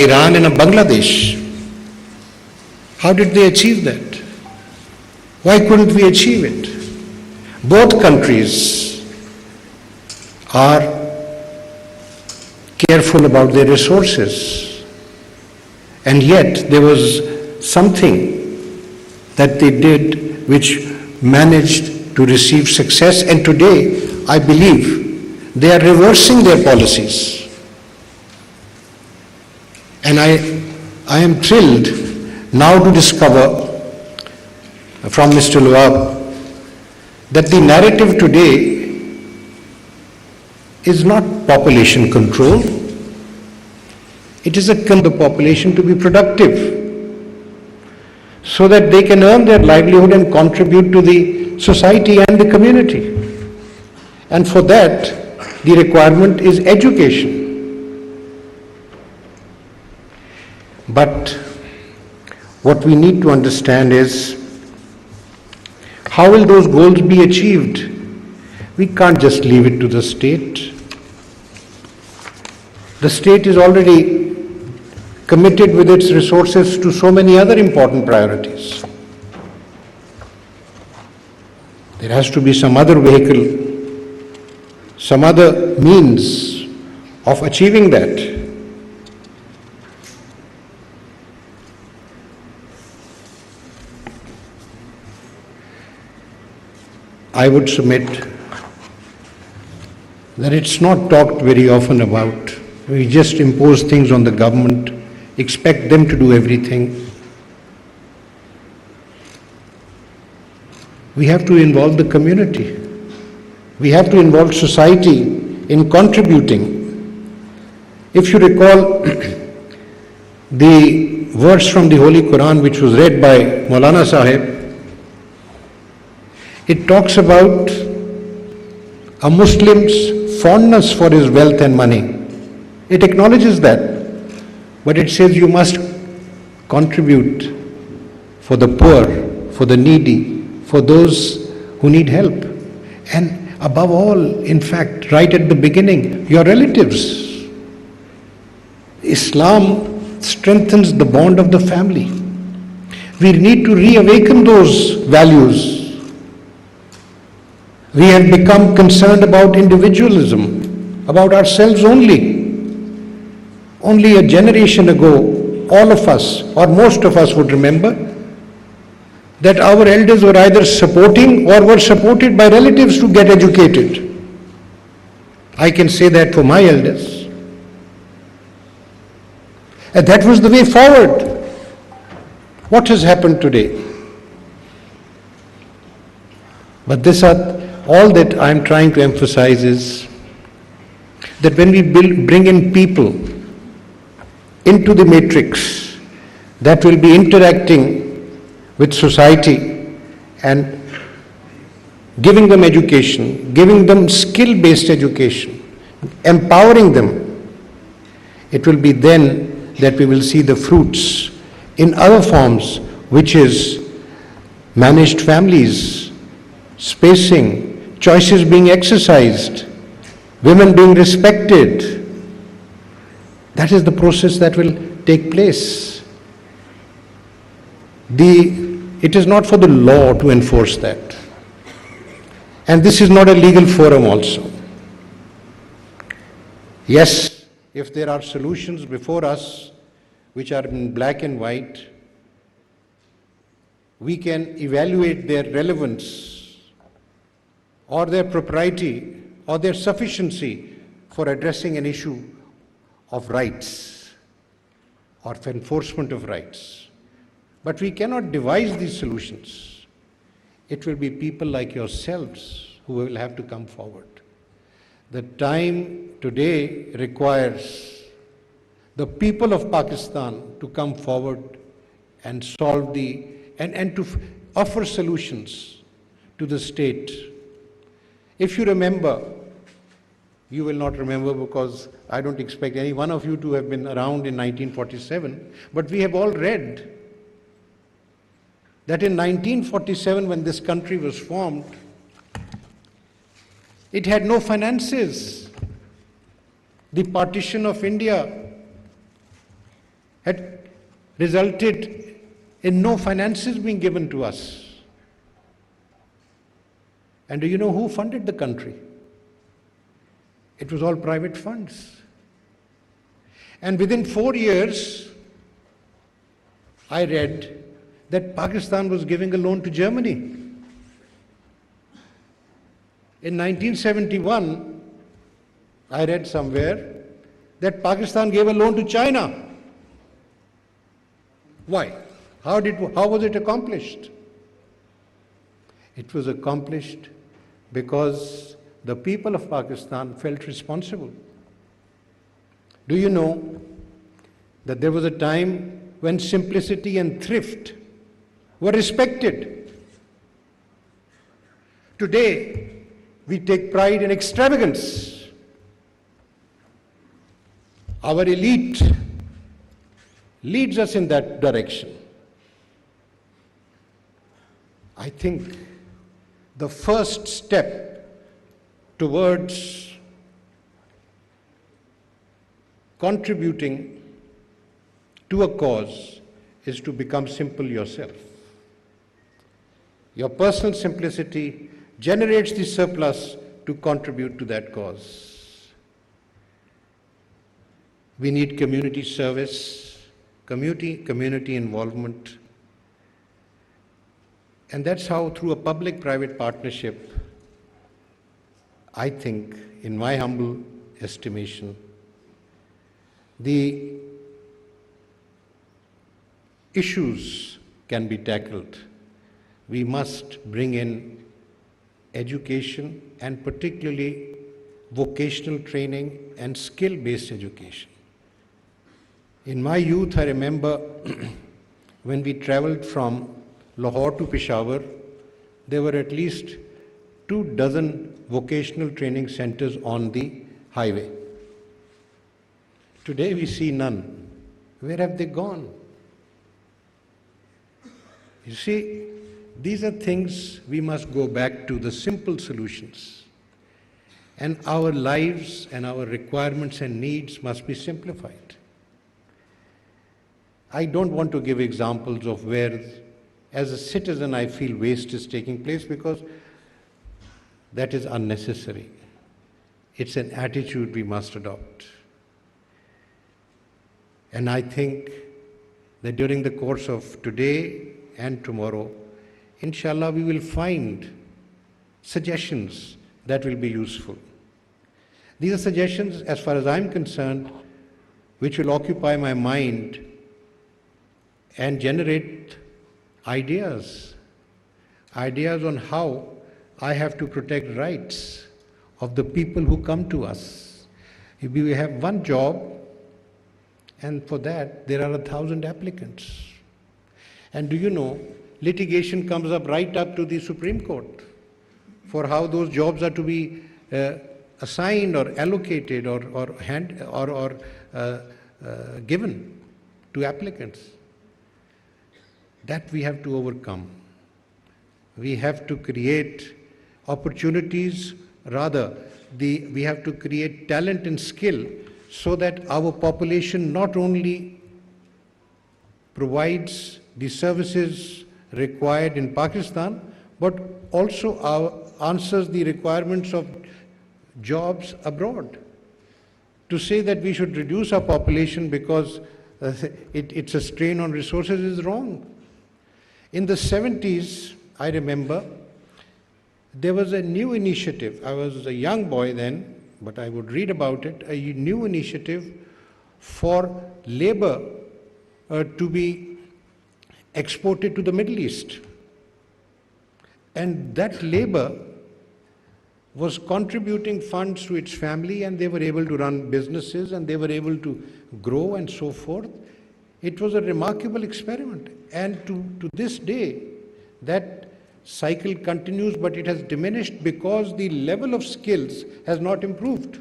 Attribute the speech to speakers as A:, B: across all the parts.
A: Iran and a Bangladesh. How did they achieve that? Why couldn't we achieve it? Both countries are careful about their resources, and yet there was something that they did which managed to receive success, and today I believe they are reversing their policies. And I am thrilled now to discover from Mr. Luab that the narrative today is not population control. It is the population to be productive so that they can earn their livelihood and contribute to the society and the community. And for that, the requirement is education. But what we need to understand is, how will those goals be achieved? We can't just leave it to the state. The state is already committed with its resources to so many other important priorities. There has to be some other vehicle, some other means of achieving that. I would submit that it's not talked very often about. We just impose things on the government, expect them to do everything. We have to involve the community. We have to involve society in contributing. If you recall the verse from the Holy Quran which was read by Maulana Sahib, it talks about a Muslim's fondness for his wealth and money. It acknowledges that, but it says you must contribute for the poor, for the needy, for those who need help. And above all, in fact, right at the beginning, your relatives. Islam strengthens the bond of the family. We need to reawaken those values. We have become concerned about individualism, about ourselves only. Only a generation ago, all of us, or most of us would remember, that our elders were either supporting or were supported by relatives to get educated. I can say that for my elders. And that was the way forward. What has happened today? But all that I am trying to emphasize is that when we bring in people into the matrix that will be interacting with society and giving them education, giving them skill-based education, empowering them, it will be then that we will see the fruits in other forms, which is managed families, spacing, choices being exercised, women being respected. That is the process that will take place. It is not for the law to enforce that. And this is not a legal forum also. Yes, if there are solutions before us which are in black and white, we can evaluate their relevance or their propriety or their sufficiency for addressing an issue of rights or for enforcement of rights. But we cannot devise these solutions. It will be people like yourselves who will have to come forward. The time today requires the people of Pakistan to come forward and solve and to offer solutions to the state. If you remember, you will not remember because I don't expect any one of you to have been around in 1947, but we have all read that in 1947, when this country was formed, it had no finances. The partition of India had resulted in no finances being given to us. And do you know who funded the country? It was all private funds. And within 4 years, I read that Pakistan was giving a loan to Germany. In 1971, I read somewhere that Pakistan gave a loan to China. Why? How was it accomplished? It was accomplished because the people of Pakistan felt responsible. Do you know that there was a time when simplicity and thrift were respected? Today, we take pride in extravagance. Our elite leads us in that direction. I think the first step towards contributing to a cause is to become simple yourself. Your personal simplicity generates the surplus to contribute to that cause. We need community service, community involvement. And that's how, through a public-private partnership, I think, in my humble estimation, the issues can be tackled. We must bring in education, and particularly vocational training and skill-based education. In my youth, I remember when we traveled from Lahore to Peshawar, there were at least 24 vocational training centers on the highway. Today we see none. Where have they gone? You see, these are things we must go back to, the simple solutions. And our lives and our requirements and needs must be simplified. I don't want to give examples of where, as a citizen, I feel waste is taking place, because that is unnecessary. It's an attitude we must adopt. And I think that during the course of today and tomorrow, inshallah, we will find suggestions that will be useful. These are suggestions, as far as I'm concerned, which will occupy my mind and generate ideas on how I have to protect rights of the people who come to us. If we have one job, and for that there are 1,000 applicants. And do you know, litigation comes up right up to the Supreme Court for how those jobs are to be assigned or allocated or given to applicants. That we have to overcome. We have to create opportunities, we have to create talent and skill so that our population not only provides the services required in Pakistan, but also answers the requirements of jobs abroad. To say that we should reduce our population because it's a strain on resources is wrong. In the 70s, I remember, there was a new initiative. I was a young boy then, but I would read about it, a new initiative for labor to be exported to the Middle East. And that labor was contributing funds to its family, and they were able to run businesses, and they were able to grow and so forth. It was a remarkable experiment. And to this day, that cycle continues, but it has diminished because the level of skills has not improved.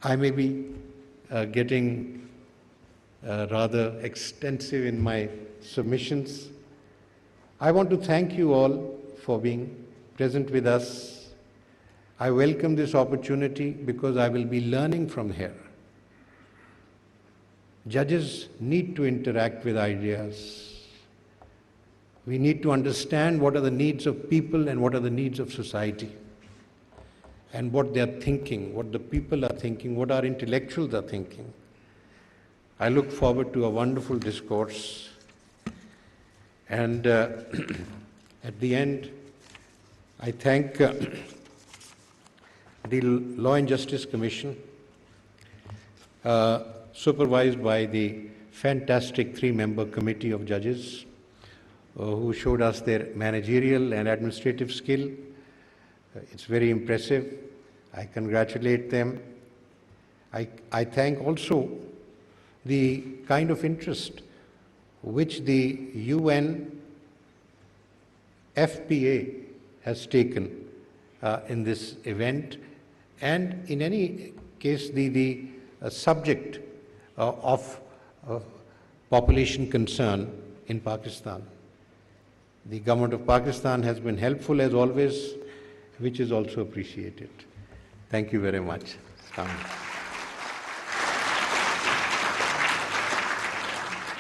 A: I may be getting rather extensive in my submissions. I want to thank you all for being present with us. I welcome this opportunity because I will be learning from here. Judges need to interact with ideas. We need to understand what are the needs of people and what are the needs of society, and what they are thinking, what the people are thinking, what our intellectuals are thinking. I look forward to a wonderful discourse. And at the end, I thank the Law and Justice Commission, supervised by the fantastic 3-member committee of judges who showed us their managerial and administrative skill. It's very impressive. I congratulate them. I thank also the kind of interest which the UN FPA has taken in this event, and in any case the subject of population concern in Pakistan. The government of Pakistan has been helpful as always, which is also appreciated. Thank you very much.